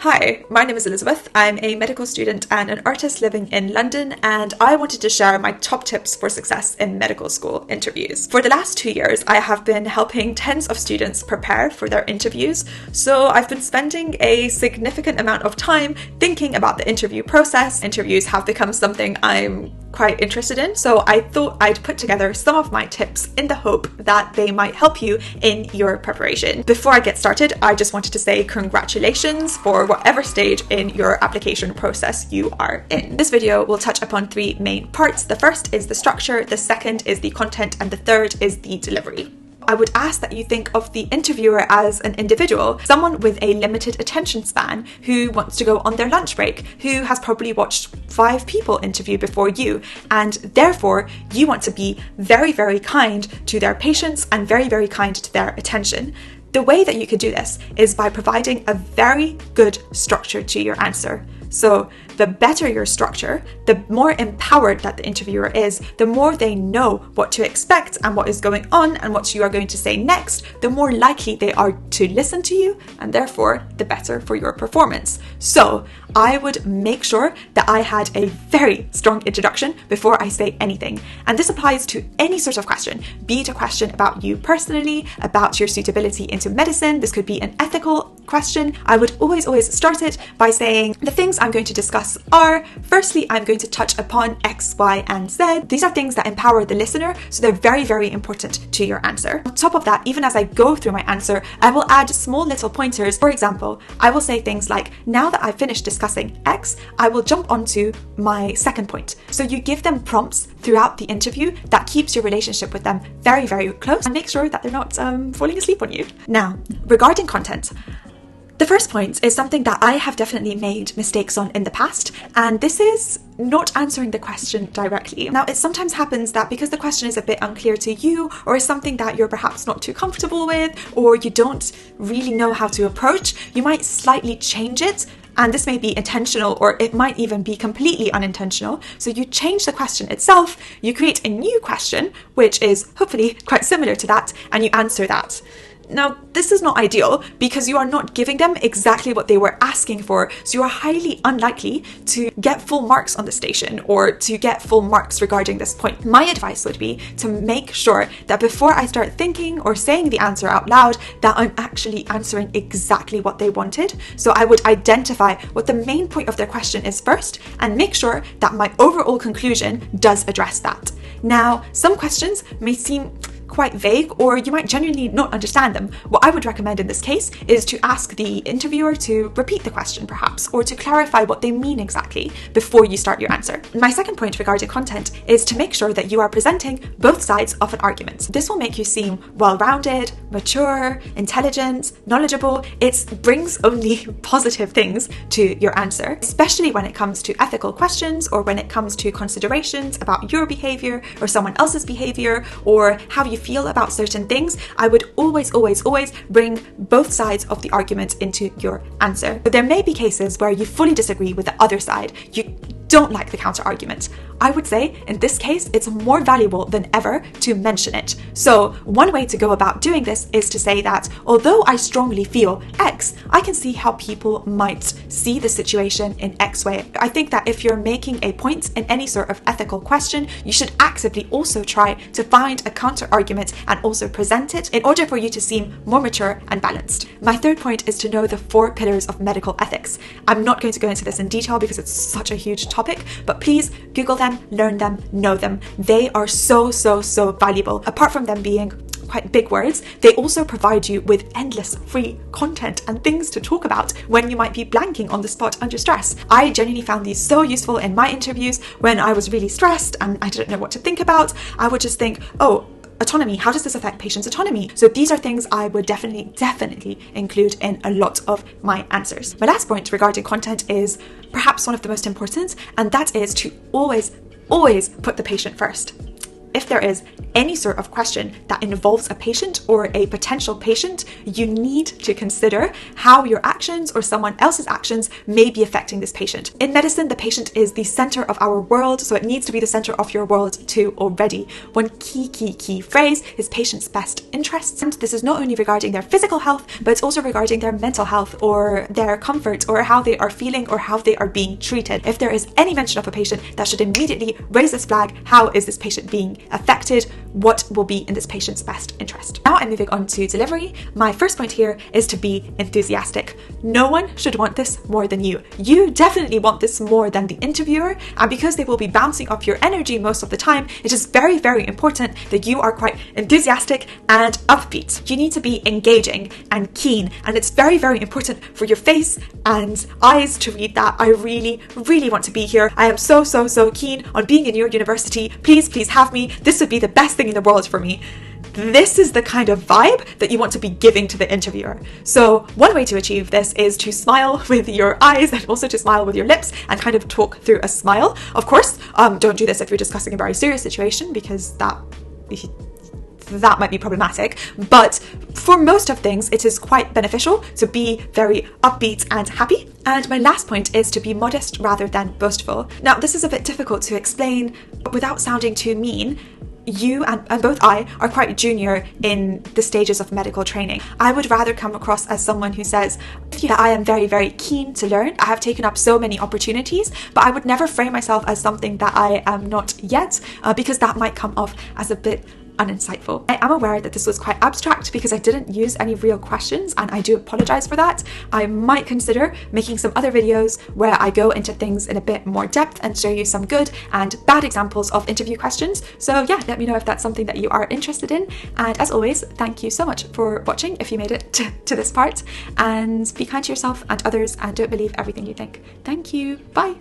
Hi, my name is Elizabeth. I'm a medical student and an artist living in London, and I wanted to share my top tips for success in medical school interviews. For the last 2 years, I have been helping tens of students prepare for their interviews, so I've been spending a significant amount of time thinking about the interview process. Interviews have become something I'm quite interested in, so I thought I'd put together some of my tips in the hope that they might help you in your preparation. Before I get started, I just wanted to say congratulations for whatever stage in your application process you are in. This video will touch upon 3 main parts. The first is the structure, the second is the content, and the third is the delivery. I would ask that you think of the interviewer as an individual, someone with a limited attention span who wants to go on their lunch break, who has probably watched 5 people interview before you, and therefore you want to be very, very kind to their patience and very, very kind to their attention. The way that you could do this is by providing a very good structure to your answer. So the better your structure, the more empowered that the interviewer is, the more they know what to expect and what is going on and what you are going to say next, the more likely they are to listen to you, and therefore the better for your performance. So I would make sure that I had a very strong introduction before I say anything. And this applies to any sort of question, be it a question about you personally, about your suitability into medicine. This could be an ethical question. I would always start it by saying the things I'm going to discuss are, firstly, I'm going to touch upon X, Y, and Z. These are things that empower the listener, so they're very, very important to your answer. On top of that, even as I go through my answer, I will add small little pointers. For example, I will say things like, now that I've finished discussing X, I will jump onto my second point. So you give them prompts throughout the interview that keeps your relationship with them very, very close and make sure that they're not falling asleep on you. Now, regarding content, the first point is something that I have definitely made mistakes on in the past, and this is not answering the question directly. Now, it sometimes happens that because the question is a bit unclear to you, or is something that you're perhaps not too comfortable with, or you don't really know how to approach, you might slightly change it. And this may be intentional, or it might even be completely unintentional. So you change the question itself, you create a new question, which is hopefully quite similar to that, and you answer that. Now, this is not ideal because you are not giving them exactly what they were asking for, so you are highly unlikely to get full marks on the station or to get full marks regarding this point. My advice would be to make sure that before I start thinking or saying the answer out loud, that I'm actually answering exactly what they wanted. So I would identify what the main point of their question is first and make sure that my overall conclusion does address that. Now, some questions may seem quite vague, or you might genuinely not understand them. What I would recommend in this case is to ask the interviewer to repeat the question perhaps, or to clarify what they mean exactly before you start your answer. My second point regarding content is to make sure that you are presenting both sides of an argument. This will make you seem well-rounded, mature, intelligent, knowledgeable. It brings only positive things to your answer, especially when it comes to ethical questions or when it comes to considerations about your behavior or someone else's behavior or how you feel about certain things. I would always bring both sides of the argument into your answer. But there may be cases where you fully disagree with the other side. You don't like the counter argument. I would say in this case, it's more valuable than ever to mention it. So one way to go about doing this is to say that although I strongly feel X, I can see how people might see the situation in X way. I think that if you're making a point in any sort of ethical question, you should actively also try to find a counter argument and also present it in order for you to seem more mature and balanced. My third point is to know the 4 pillars of medical ethics. I'm not going to go into this in detail because it's such a huge topic, but please Google them, learn them, know them. They are so valuable. Apart from them being quite big words, they also provide you with endless free content and things to talk about when you might be blanking on the spot under stress. I genuinely found these so useful in my interviews when I was really stressed and I didn't know what to think about. I would just think, oh, autonomy, how does this affect patients' autonomy? So these are things I would definitely include in a lot of my answers. My last point regarding content is perhaps one of the most important, and that is to always put the patient first. if there is any sort of question that involves a patient or a potential patient, you need to consider how your actions or someone else's actions may be affecting this patient. In medicine, the patient is the center of our world, so it needs to be the center of your world too already. One key phrase is patient's best interests. And this is not only regarding their physical health, but it's also regarding their mental health or their comfort or how they are feeling or how they are being treated. If there is any mention of a patient, that should immediately raise this flag. How is this patient being affected? What will be in this patient's best interest? Now I'm moving on to delivery. My first point here is to be enthusiastic. No one should want this more than you. You definitely want this more than the interviewer, and because they will be bouncing off your energy most of the time, it is very, very important that you are quite enthusiastic and upbeat. You need to be engaging and keen, and it's very, very important for your face and eyes to read that. I really, really want to be here. I am so keen on being in your university. Please have me. This would be the best thing in the world for me. This is the kind of vibe that you want to be giving to the interviewer. So one way to achieve this is to smile with your eyes and also to smile with your lips and kind of talk through a smile. Of course, don't do this if you're discussing a very serious situation, because that might be problematic, but for most of things it is quite beneficial to be very upbeat and happy. And my last point is to be modest rather than boastful. Now this is a bit difficult to explain, but without sounding too mean, you and both I are quite junior in the stages of medical training. I would rather come across as someone who says that I am very, very keen to learn. I have taken up so many opportunities, but I would never frame myself as something that I am not yet, because that might come off as a bit uninsightful. I am aware that this was quite abstract because I didn't use any real questions, and I do apologize for that. I might consider making some other videos where I go into things in a bit more depth and show you some good and bad examples of interview questions. So yeah, let me know if that's something that you are interested in. And as always, thank you so much for watching if you made it to this part, and be kind to yourself and others and don't believe everything you think. Thank you. Bye.